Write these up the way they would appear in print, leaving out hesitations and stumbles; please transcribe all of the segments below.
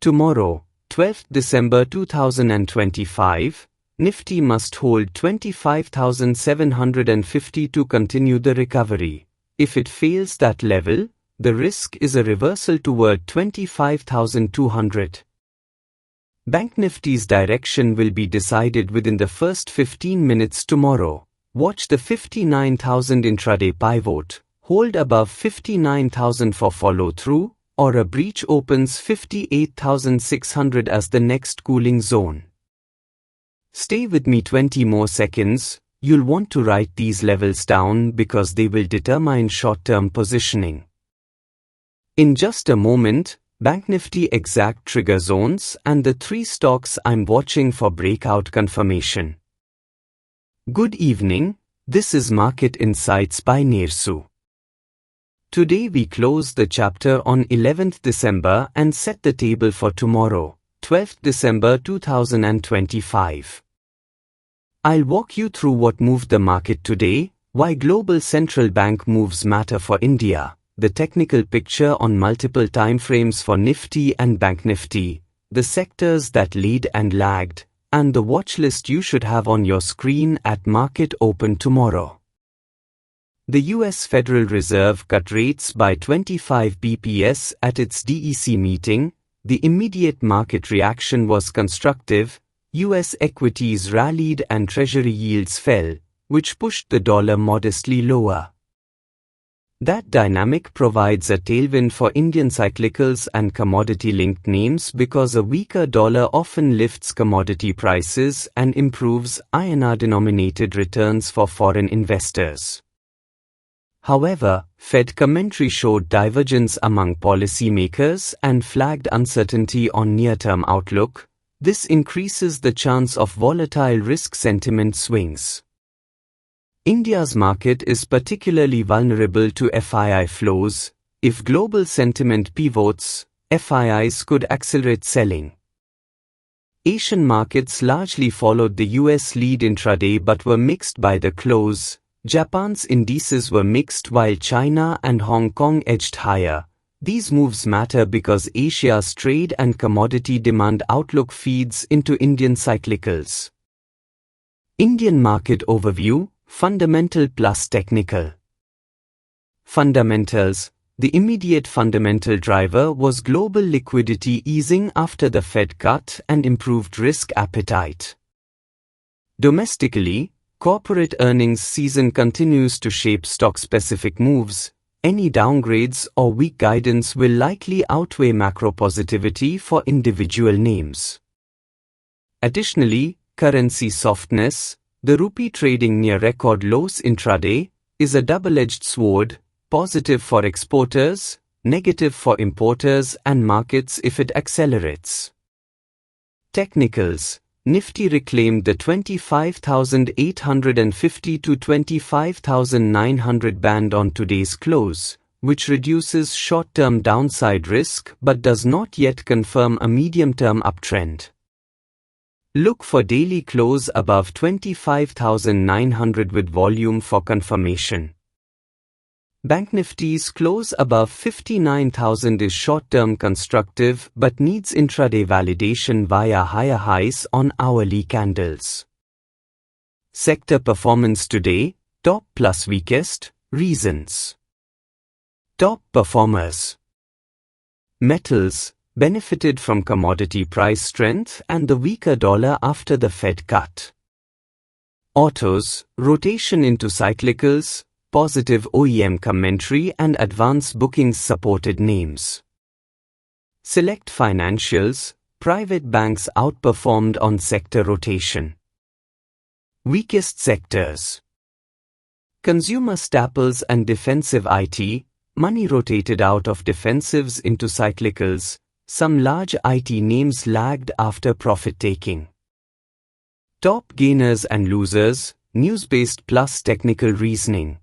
Tomorrow, 12th December 2025, Nifty must hold 25,750 to continue the recovery. If it fails that level, the risk is a reversal toward 25,200. Bank Nifty's direction will be decided within the first 15 minutes tomorrow. Watch the 59,000 intraday pivot, hold above 59,000 for follow-through, or a breach opens 58,600 as the next cooling zone. Stay with me 20 more seconds. You'll want to write these levels down because they will determine short-term positioning. In just a moment, Bank Nifty exact trigger zones and the 3 stocks I'm watching for breakout confirmation. Good evening, this is Market Insights by Nersu. Today we close the chapter on 11th December and set the table for tomorrow, 12th December 2025. I'll walk you through what moved the market today, why global central bank moves matter for India, the technical picture on multiple timeframes for Nifty and Bank Nifty, the sectors that lead and lagged, and the watch list you should have on your screen at market open tomorrow. The US Federal Reserve cut rates by 25 bps at its DEC meeting. The immediate market reaction was constructive. US equities rallied and Treasury yields fell, which pushed the dollar modestly lower. That dynamic provides a tailwind for Indian cyclicals and commodity-linked names because a weaker dollar often lifts commodity prices and improves INR-denominated returns for foreign investors. However, Fed commentary showed divergence among policymakers and flagged uncertainty on near-term outlook. This increases the chance of volatile risk sentiment swings. India's market is particularly vulnerable to DII flows. If global sentiment pivots, FIIs could accelerate selling. Asian markets largely followed the US lead intraday but were mixed by the close. Japan's indices were mixed while China and Hong Kong edged higher. These moves matter because Asia's trade and commodity demand outlook feeds into Indian cyclicals. Indian market overview, fundamental plus technical. Fundamentals. The immediate fundamental driver was global liquidity easing after the Fed cut and improved risk appetite. Domestically, corporate earnings season continues to shape stock-specific moves. Any downgrades or weak guidance will likely outweigh macro positivity for individual names. Additionally, currency softness, the rupee trading near record lows intraday, is a double-edged sword, positive for exporters, negative for importers and markets if it accelerates. Technicals. Nifty reclaimed the 25,850 to 25,900 band on today's close, which reduces short-term downside risk but does not yet confirm a medium-term uptrend. Look for daily close above 25,900 with volume for confirmation. Bank Nifty's close above 59,000 is short-term constructive but needs intraday validation via higher highs on hourly candles. Sector performance today, top plus weakest, reasons. Top performers. Metals benefited from commodity price strength and the weaker dollar after the Fed cut. Autos, rotation into cyclicals, positive OEM commentary and advance bookings supported names. Select financials, private banks outperformed on sector rotation. Weakest sectors. Consumer staples and defensive IT, money rotated out of defensives into cyclicals. Some large IT names lagged after profit-taking. Top gainers and losers, news-based plus technical reasoning.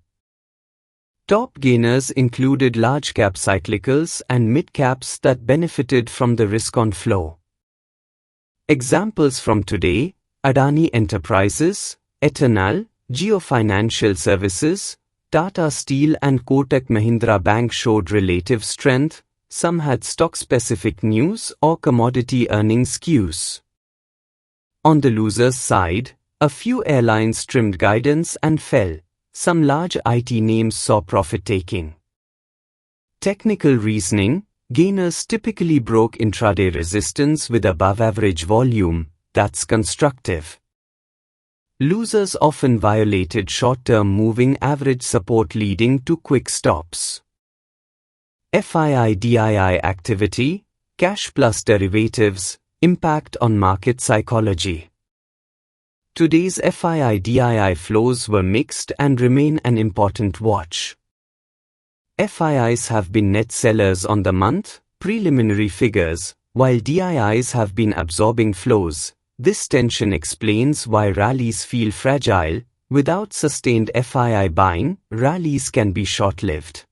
Top gainers included large-cap cyclicals and mid-caps that benefited from the risk-on flow. Examples from today: Adani Enterprises, Eternal, Jio Financial Services, Tata Steel and Kotak Mahindra Bank showed relative strength, some had stock-specific news or commodity earnings skews. On the losers' side, a few airlines trimmed guidance and fell. Some large IT names saw profit-taking. Technical reasoning: gainers typically broke intraday resistance with above-average volume. That's constructive. Losers often violated short-term moving average support, leading to quick stops. FII-DII activity, cash plus derivatives, impact on market psychology. Today's FII-DII flows were mixed and remain an important watch. FIIs have been net sellers on the month, preliminary figures, while DIIs have been absorbing flows. This tension explains why rallies feel fragile. Without sustained FII buying, rallies can be short-lived.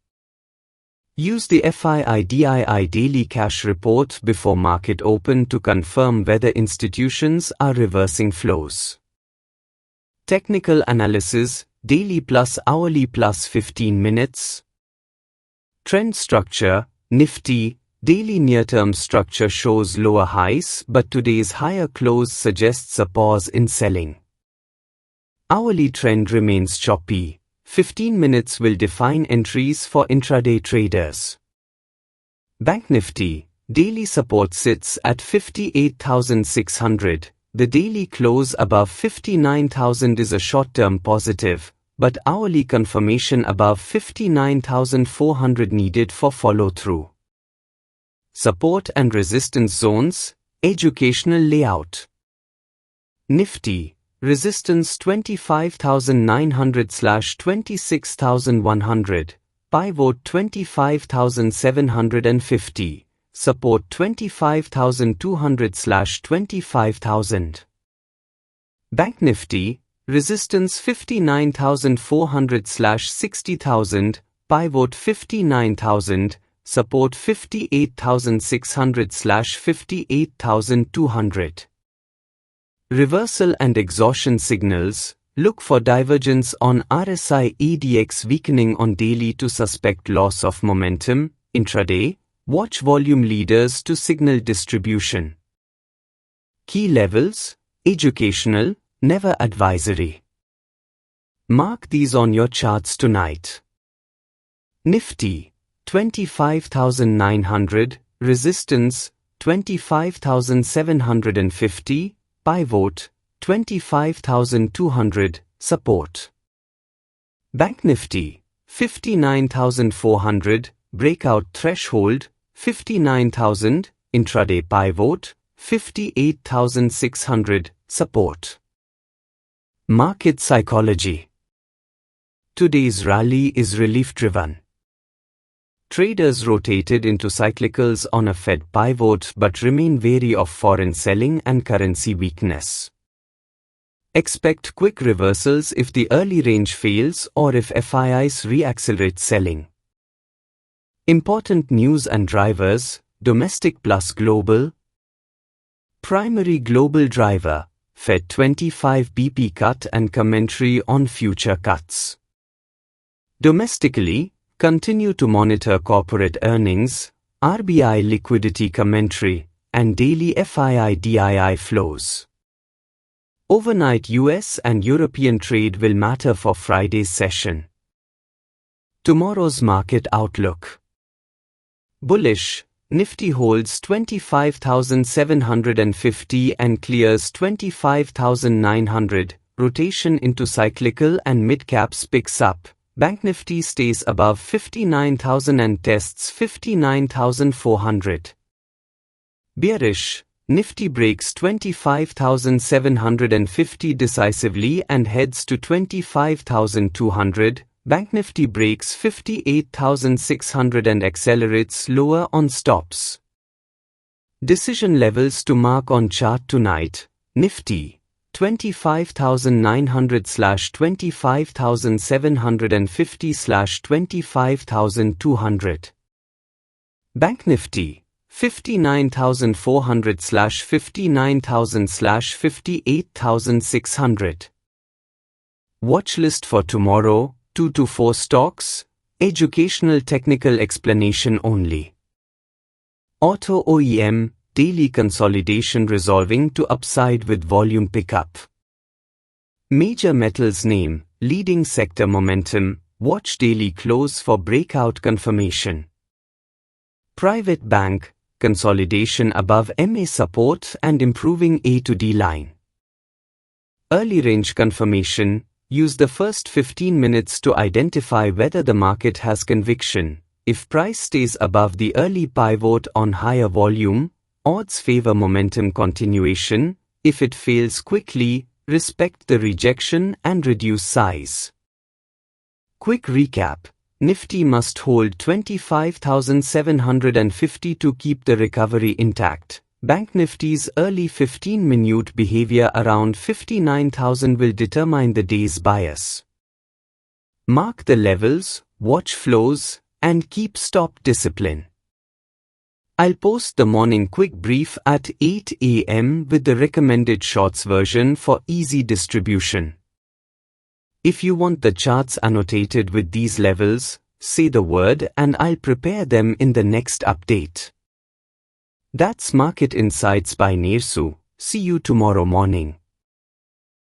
Use the FII-DII daily cash report before market open to confirm whether institutions are reversing flows. Technical analysis: daily plus hourly plus 15 minutes. Trend structure: Nifty daily near-term structure shows lower highs, but today's higher close suggests a pause in selling. Hourly trend remains choppy. 15 minutes will define entries for intraday traders. BankNifty daily support sits at 58,600. The daily close above 59,000 is a short-term positive, but hourly confirmation above 59,400 needed for follow-through. Support and resistance zones, educational layout. Nifty, resistance 25,900/26,100, pivot 25,750, support 25,200/25,000. BankNifty, resistance 59,400/60,000, pivot 59,000, support 58,600/58,200. Reversal and exhaustion signals: look for divergence on RSI EDX weakening on daily to suspect loss of momentum. Intraday, watch volume leaders to signal distribution. Key levels: educational, never advisory. Mark these on your charts tonight. Nifty 25,900, resistance 25,750, pivot 25,200, support. BankNifty 59,400, breakout threshold 59,000, intraday pivot 58,600, support. Market psychology. Today's rally is relief-driven. Traders rotated into cyclicals on a Fed pivot but remain wary of foreign selling and currency weakness. Expect quick reversals if the early range fails or if FIIs re-accelerate selling. Important news and drivers: domestic plus global. Primary global driver: Fed 25 BP cut and commentary on future cuts. Domestically, continue to monitor corporate earnings, RBI liquidity commentary, and daily FII-DII flows. Overnight US and European trade will matter for Friday's session. Tomorrow's market outlook. Bullish, Nifty holds 25,750 and clears 25,900, rotation into cyclical and mid-caps picks up. BankNifty stays above 59,000 and tests 59,400. Bearish, Nifty breaks 25,750 decisively and heads to 25,200. BankNifty breaks 58,600 and accelerates lower on stops. Decision levels to mark on chart tonight: Nifty 25,900/25,750/25,200. BankNifty 59,400/59,000/58,600. Watchlist for tomorrow: 2 to 4 stocks, educational technical explanation only. Auto OEM, daily consolidation resolving to upside with volume pickup. Major metals name, leading sector momentum, watch daily close for breakout confirmation. Private bank, consolidation above MA support and improving A to D line. Early range confirmation, use the first 15 minutes to identify whether the market has conviction. If price stays above the early pivot on higher volume, odds favor momentum continuation. If it fails quickly, respect the rejection and reduce size. Quick recap. Nifty must hold 25,750 to keep the recovery intact. Bank Nifty's early 15-minute behavior around 59,000 will determine the day's bias. Mark the levels, watch flows, and keep stop discipline. I'll post the morning quick brief at 8 a.m. with the recommended shorts version for easy distribution. If you want the charts annotated with these levels, say the word and I'll prepare them in the next update. That's Market Insights by Nersu. See you tomorrow morning.